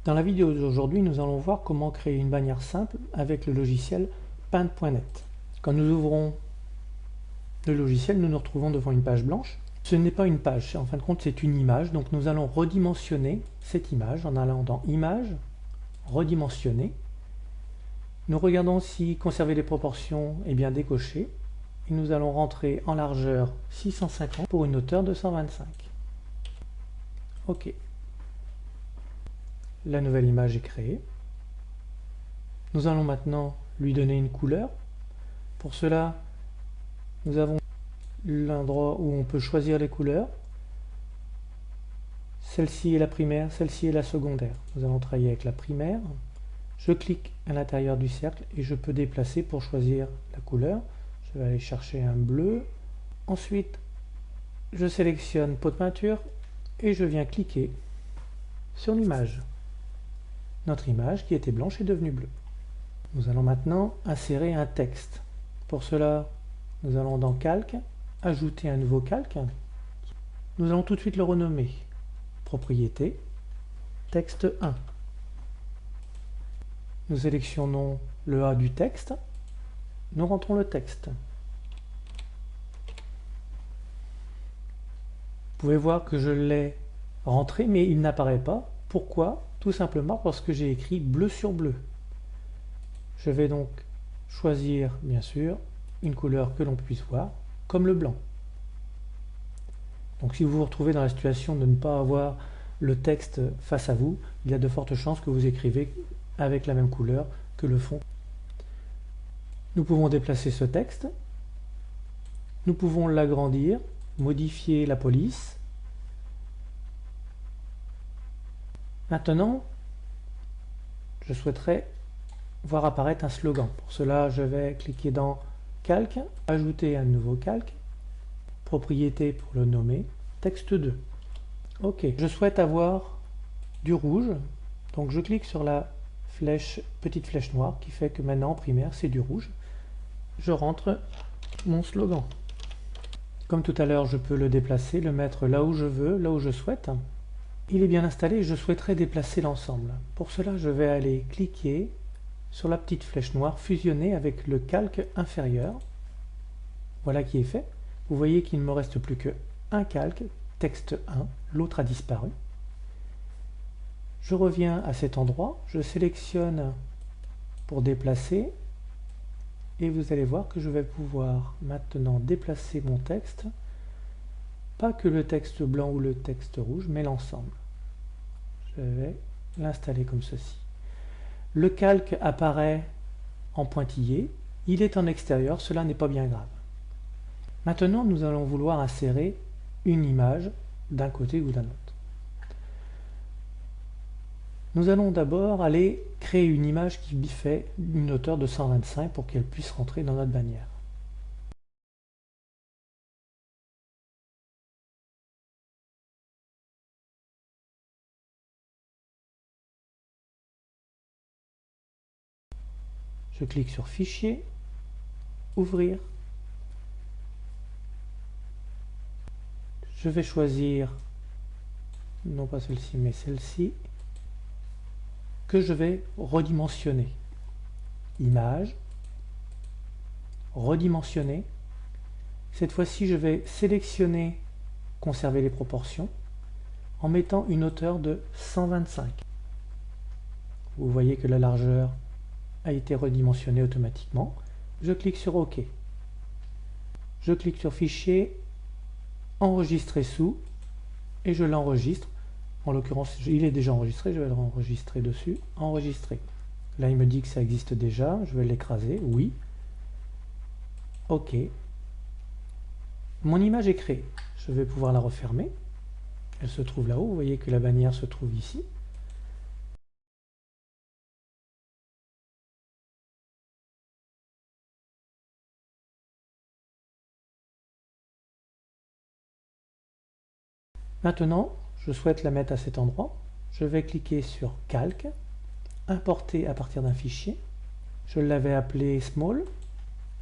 Dans la vidéo d'aujourd'hui, nous allons voir comment créer une bannière simple avec le logiciel Paint.net. Quand nous ouvrons le logiciel, nous nous retrouvons devant une page blanche. Ce n'est pas une page, en fin de compte c'est une image, donc nous allons redimensionner cette image en allant dans Images, Redimensionner. Nous regardons si conserver les proportions est bien décoché et nous allons rentrer en largeur 650 pour une hauteur de 125. OK. La nouvelle image est créée. Nous allons maintenant lui donner une couleur. Pour cela, nous avons l'endroit où on peut choisir les couleurs. Celle-ci est la primaire, celle-ci est la secondaire. Nous allons travailler avec la primaire. Je clique à l'intérieur du cercle et je peux déplacer pour choisir la couleur. Je vais aller chercher un bleu. Ensuite, je sélectionne pot de peinture et je viens cliquer sur l'image. Notre image qui était blanche est devenue bleue. Nous allons maintenant insérer un texte. Pour cela, nous allons dans Calque, ajouter un nouveau calque. Nous allons tout de suite le renommer. Propriété, texte 1. Nous sélectionnons le A du texte. Nous rentrons le texte. Vous pouvez voir que je l'ai rentré, mais il n'apparaît pas. Pourquoi? Tout simplement parce que j'ai écrit bleu sur bleu. Je vais donc choisir, bien sûr, une couleur que l'on puisse voir, comme le blanc. Donc si vous vous retrouvez dans la situation de ne pas avoir le texte face à vous, il y a de fortes chances que vous écrivez avec la même couleur que le fond. Nous pouvons déplacer ce texte, nous pouvons l'agrandir, modifier la police. Maintenant, je souhaiterais voir apparaître un slogan. Pour cela, je vais cliquer dans Calque, ajouter un nouveau calque, propriété pour le nommer, texte 2. OK, je souhaite avoir du rouge, donc je clique sur la flèche, petite flèche noire qui fait que maintenant en primaire c'est du rouge. Je rentre mon slogan. Comme tout à l'heure, je peux le déplacer, le mettre là où je veux, là où je souhaite. Il est bien installé et je souhaiterais déplacer l'ensemble. Pour cela, je vais aller cliquer sur la petite flèche noire, fusionner avec le calque inférieur. Voilà qui est fait. Vous voyez qu'il ne me reste plus qu'un calque, texte 1, l'autre a disparu. Je reviens à cet endroit, je sélectionne pour déplacer et vous allez voir que je vais pouvoir maintenant déplacer mon texte, pas que le texte blanc ou le texte rouge, mais l'ensemble. Je vais l'installer comme ceci. Le calque apparaît en pointillé, il est en extérieur, cela n'est pas bien grave. Maintenant, nous allons vouloir insérer une image d'un côté ou d'un autre. Nous allons d'abord aller créer une image qui fait une hauteur de 125 pour qu'elle puisse rentrer dans notre bannière. Je clique sur Fichier, Ouvrir. Je vais choisir, non pas celle-ci, mais celle-ci, que je vais redimensionner. Image, redimensionner. Cette fois-ci, je vais sélectionner, conserver les proportions, en mettant une hauteur de 125. Vous voyez que la largeur a été redimensionnée automatiquement. Je clique sur OK. Je clique sur Fichier, Enregistrer sous, et je l'enregistre. En l'occurrence, il est déjà enregistré, je vais l'enregistrer dessus. Enregistrer. Là, il me dit que ça existe déjà. Je vais l'écraser. Oui. OK. Mon image est créée. Je vais pouvoir la refermer. Elle se trouve là-haut. Vous voyez que la bannière se trouve ici. Maintenant, je souhaite la mettre à cet endroit. Je vais cliquer sur Calque, importer à partir d'un fichier. Je l'avais appelé Small.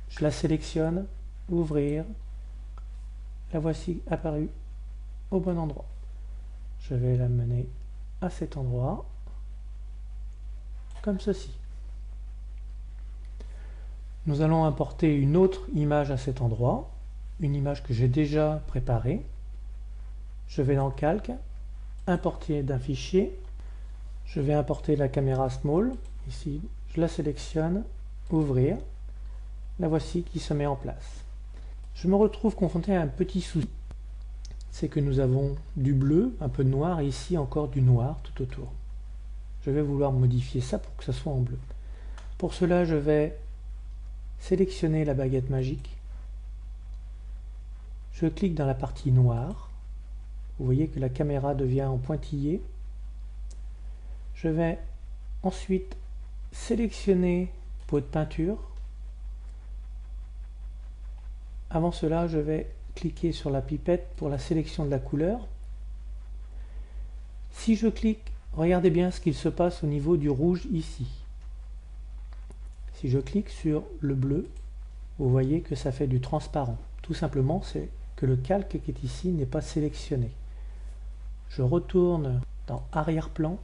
Je la sélectionne, Ouvrir. La voici apparue au bon endroit. Je vais la mener à cet endroit. comme ceci. Nous allons importer une autre image à cet endroit, une image que j'ai déjà préparée. Je vais dans Calque, importer d'un fichier. Je vais importer la caméra Small. Ici, je la sélectionne, ouvrir. La voici qui se met en place. Je me retrouve confronté à un petit souci. C'est que nous avons du bleu, un peu de noir, et ici encore du noir tout autour. Je vais vouloir modifier ça pour que ça soit en bleu. Pour cela, je vais sélectionner la baguette magique. Je clique dans la partie noire. Vous voyez que la caméra devient en pointillé. Je vais ensuite sélectionner pot de peinture. Avant cela, je vais cliquer sur la pipette pour la sélection de la couleur. Si je clique, regardez bien ce qu'il se passe au niveau du rouge ici. Si je clique sur le bleu, vous voyez que ça fait du transparent. Tout simplement, c'est que le calque qui est ici n'est pas sélectionné. Je retourne dans arrière-plan,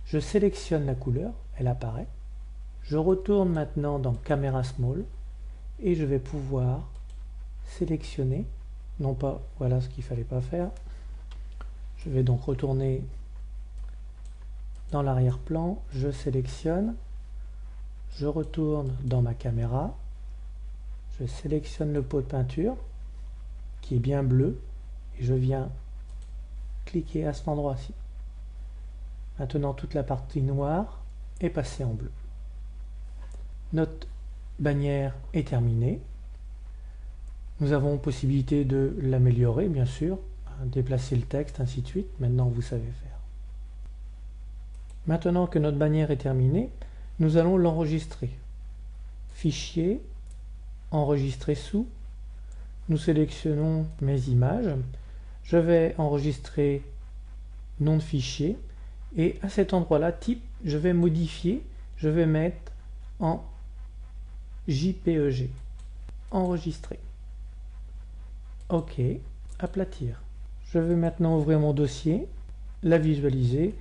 je sélectionne la couleur, elle apparaît. Je retourne maintenant dans caméra small et je vais pouvoir sélectionner, non pas, voilà ce qu'il ne fallait pas faire. Je vais donc retourner dans l'arrière-plan, je sélectionne, je retourne dans ma caméra, je sélectionne le pot de peinture qui est bien bleu et je viens cliquer à cet endroit-ci. Maintenant toute la partie noire est passée en bleu. Notre bannière est terminée. Nous avons possibilité de l'améliorer bien sûr, déplacer le texte, ainsi de suite. Maintenant vous savez faire. Maintenant que notre bannière est terminée, nous allons l'enregistrer. Fichier, enregistrer sous. Nous sélectionnons mes images. Je vais enregistrer nom de fichier et à cet endroit-là, type, je vais modifier, je vais mettre en JPEG. Enregistrer. OK, aplatir. Je vais maintenant ouvrir mon dossier, la visualiser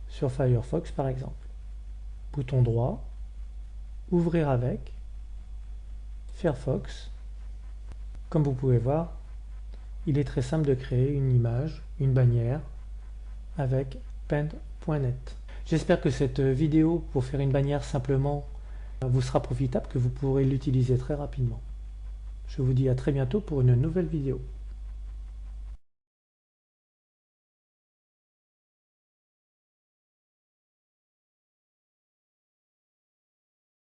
sur Firefox par exemple. Bouton droit, ouvrir avec, Firefox. Comme vous pouvez voir, il est très simple de créer une image, une bannière avec Paint.net. J'espère que cette vidéo pour faire une bannière simplement vous sera profitable, que vous pourrez l'utiliser très rapidement. Je vous dis à très bientôt pour une nouvelle vidéo.